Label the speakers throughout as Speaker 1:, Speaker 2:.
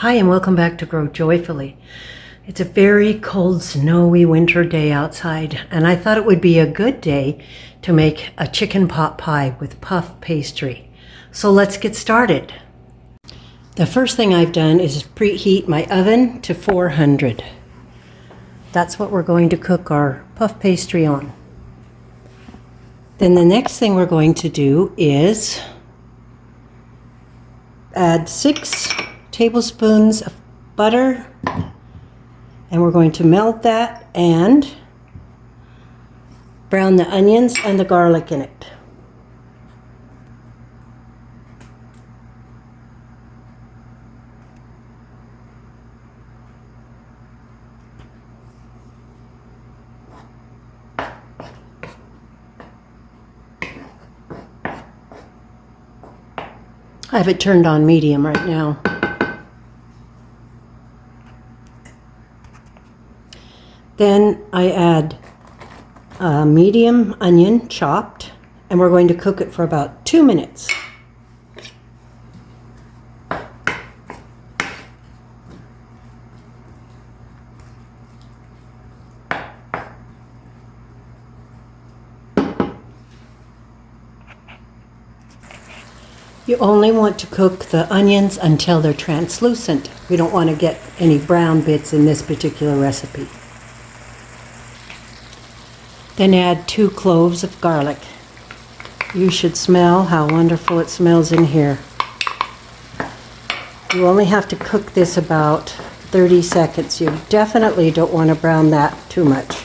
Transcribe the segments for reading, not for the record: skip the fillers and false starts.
Speaker 1: Hi and welcome back to Grow Joyfully. It's a very cold, snowy winter day outside, and I thought it would be a good day to make a chicken pot pie with puff pastry. So let's get started. The first thing I've done is preheat my oven to 400. That's what we're going to cook our puff pastry on. Then the next thing we're going to do is add 6 tablespoons of butter, and we're going to melt that and brown the onions and the garlic in it. I have it turned on medium right now. Then I add a medium onion chopped, and we're going to cook it for about 2 minutes. You only want to cook the onions until they're translucent. We don't want to get any brown bits in this particular recipe. Then add 2 cloves of garlic. You should smell how wonderful it smells in here. You only have to cook this about 30 seconds. You definitely don't want to brown that too much.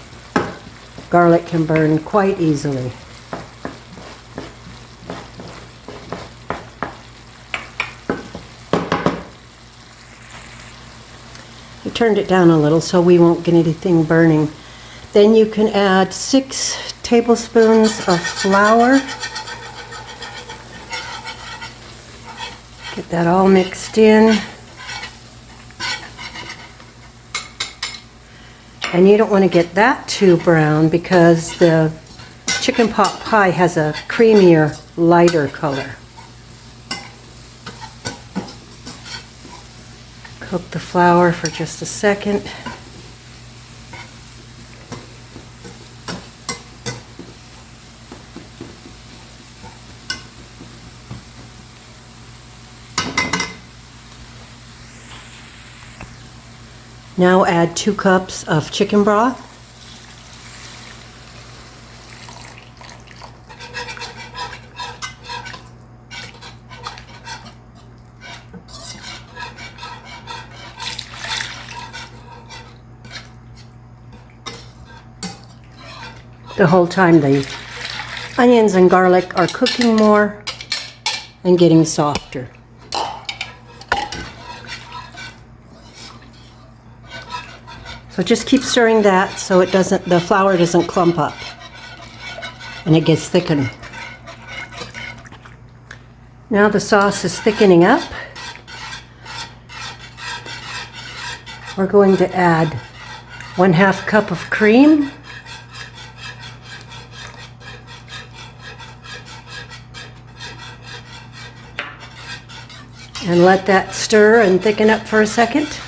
Speaker 1: Garlic can burn quite easily. I turned it down a little so we won't get anything burning. Then you can add 6 tablespoons of flour. Get that all mixed in. And you don't want to get that too brown because the chicken pot pie has a creamier, lighter color. Cook the flour for just a second. Now add 2 cups of chicken broth. The whole time the onions and garlic are cooking more and getting softer. So just keep stirring that so the flour doesn't clump up and it gets thickened. Now the sauce is thickening up. We're going to add 1/2 cup of cream. And let that stir and thicken up for a second.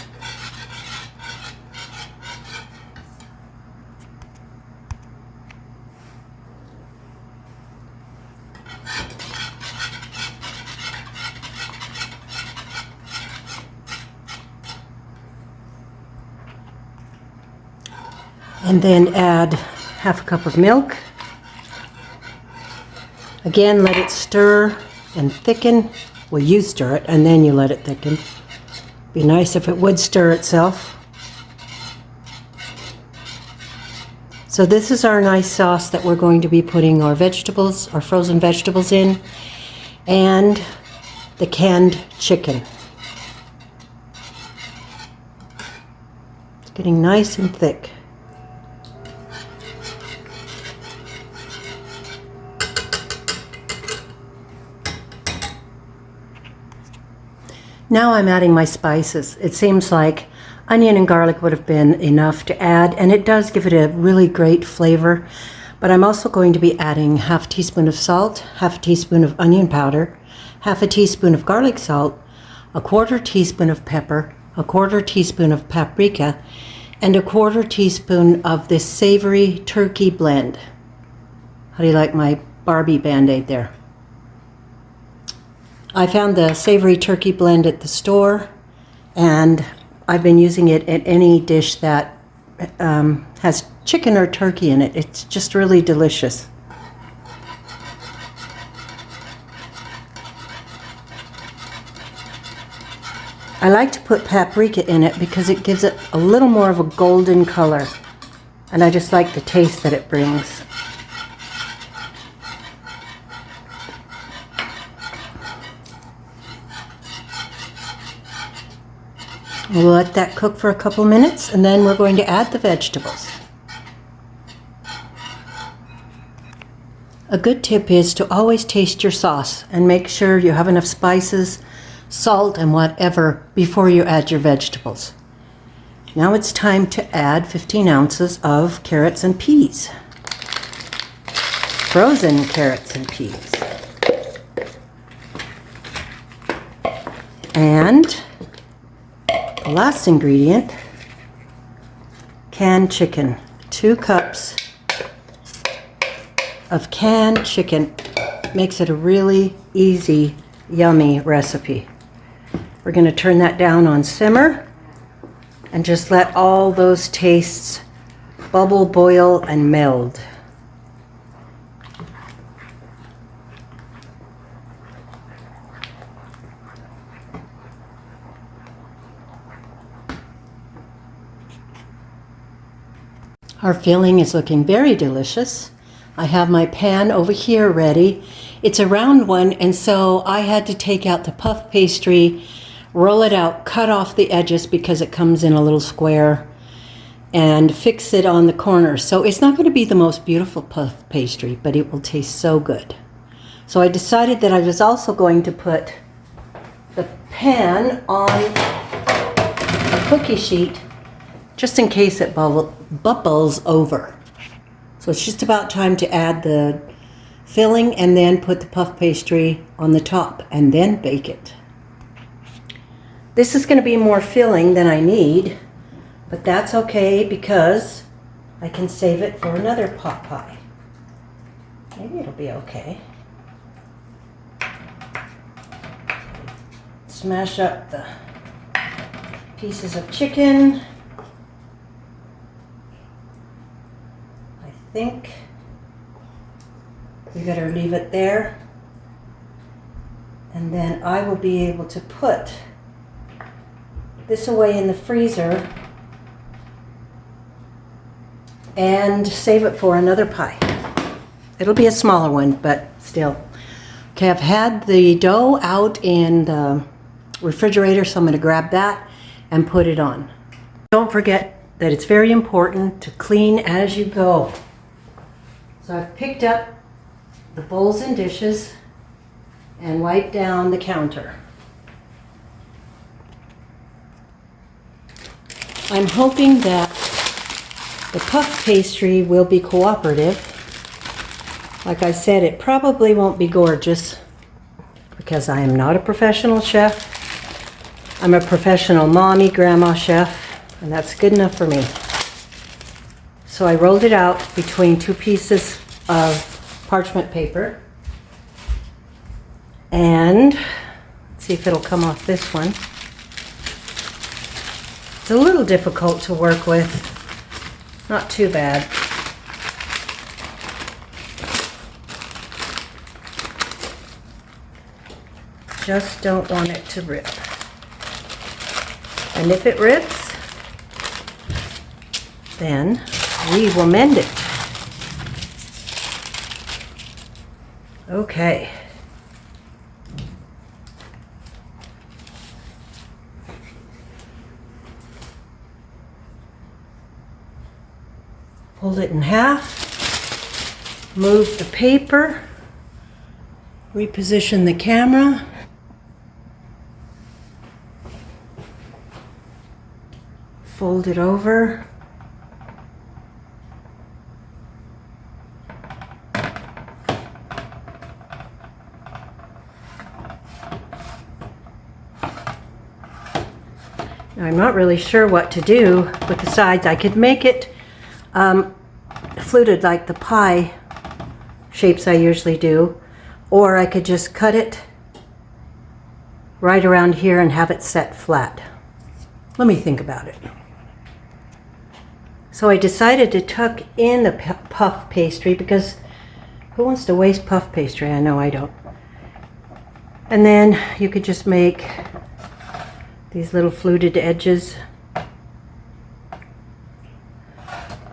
Speaker 1: And then add 1/2 cup of milk. Again, let it stir and thicken. Well, you stir it and then you let it thicken. Be nice if it would stir itself. So this is our nice sauce that we're going to be putting our vegetables, our frozen vegetables in, and the canned chicken. It's getting nice and thick. Now I'm adding my spices. It seems like onion and garlic would have been enough to add, and it does give it a really great flavor. But I'm also going to be adding 1/2 teaspoon of salt, 1/2 teaspoon of onion powder, 1/2 teaspoon of garlic salt, a 1/4 teaspoon of pepper, a 1/4 teaspoon of paprika, and a 1/4 teaspoon of this savory turkey blend. How do you like my Barbie Band-Aid there? I found the savory turkey blend at the store, and I've been using it at any dish that has chicken or turkey in it. It's just really delicious. I like to put paprika in it because it gives it a little more of a golden color, and I just like the taste that it brings. We'll let that cook for a couple minutes, and then we're going to add the vegetables. A good tip is to always taste your sauce and make sure you have enough spices, salt, and whatever before you add your vegetables. Now it's time to add 15 ounces of carrots and peas. Frozen carrots and peas. And the last ingredient, canned chicken. 2 cups of canned chicken. Makes it a really easy, yummy recipe. We're going to turn that down on simmer and just let all those tastes bubble, boil, and meld. Our filling is looking very delicious. I have my pan over here ready. It's a round one, and so I had to take out the puff pastry, roll it out, cut off the edges because it comes in a little square, and fix it on the corners. So it's not going to be the most beautiful puff pastry, but it will taste so good. So I decided that I was also going to put the pan on a cookie sheet just in case it bubbles over. So it's just about time to add the filling and then put the puff pastry on the top and then bake it. This is going to be more filling than I need, but that's okay because I can save it for another pot pie. Maybe it'll be okay. Smash up the pieces of chicken. I think we better leave it there, and then I will be able to put this away in the freezer and save it for another pie. It'll be a smaller one, but still. Okay, I've had the dough out in the refrigerator, so I'm going to grab that and put it on. Don't forget that it's very important to clean as you go. So I've picked up the bowls and dishes and wiped down the counter. I'm hoping that the puff pastry will be cooperative. Like I said, it probably won't be gorgeous because I am not a professional chef. I'm a professional mommy, grandma chef, and that's good enough for me. So I rolled it out between 2 pieces of parchment paper. And let's see if it'll come off this one. It's a little difficult to work with. Not too bad. Just don't want it to rip. And if it rips, then we will mend it. Okay. Fold it in half, move the paper, reposition the camera, fold it over, I'm not really sure what to do with the sides. I could make it fluted like the pie shapes I usually do, or I could just cut it right around here and have it set flat. Let me think about it. So I decided to tuck in the puff pastry because who wants to waste puff pastry? I know I don't. And then you could just make these little fluted edges.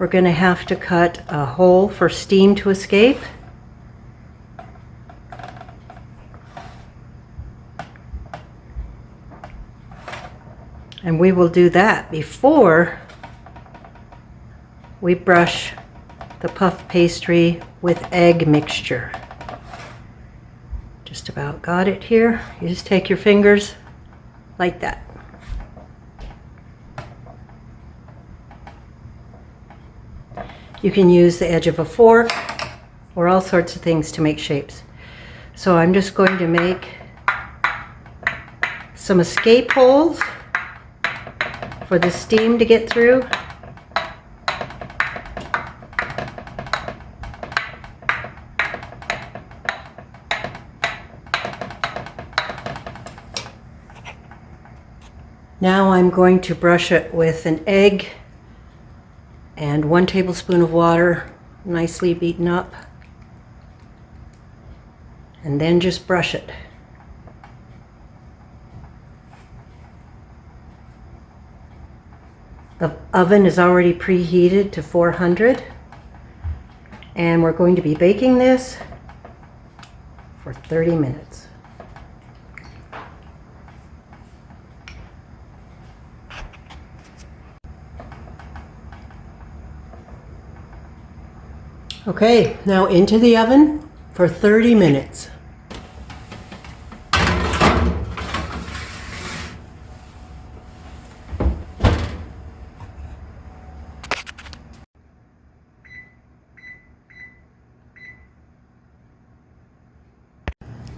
Speaker 1: We're going to have to cut a hole for steam to escape. And we will do that before we brush the puff pastry with egg mixture. Just about got it here. You just take your fingers like that. You can use the edge of a fork or all sorts of things to make shapes. So I'm just going to make some escape holes for the steam to get through. Now I'm going to brush it with an egg and 1 tablespoon of water, nicely beaten up, and then just brush it. The oven is already preheated to 400, and we're going to be baking this for 30 minutes. Okay, now into the oven for 30 minutes.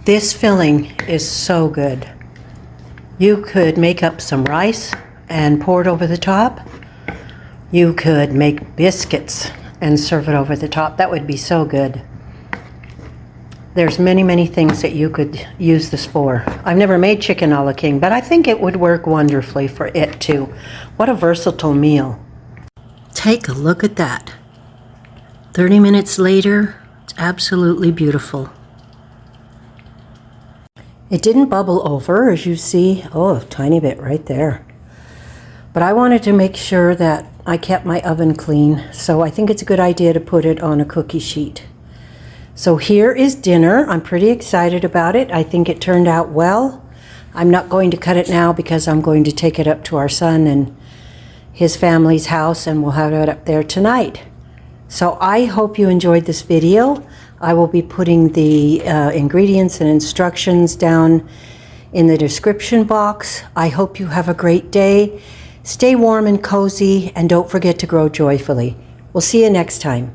Speaker 1: This filling is so good. You could make up some rice and pour it over the top. You could make biscuits and serve it over the top. That would be so good. There's many things that you could use this for. I've never made chicken a la king, but I think it would work wonderfully for it too. What a versatile meal. Take a look at that. 30 minutes later, it's absolutely beautiful. It didn't bubble over, as you see. Oh, a tiny bit right there. But I wanted to make sure that I kept my oven clean, so I think it's a good idea to put it on a cookie sheet. So here is dinner. I'm pretty excited about it. I think it turned out well. I'm not going to cut it now because I'm going to take it up to our son and his family's house, and we'll have it up there tonight. So I hope you enjoyed this video. I will be putting the ingredients and instructions down in the description box. I hope you have a great day. Stay warm and cozy, and don't forget to grow joyfully. We'll see you next time.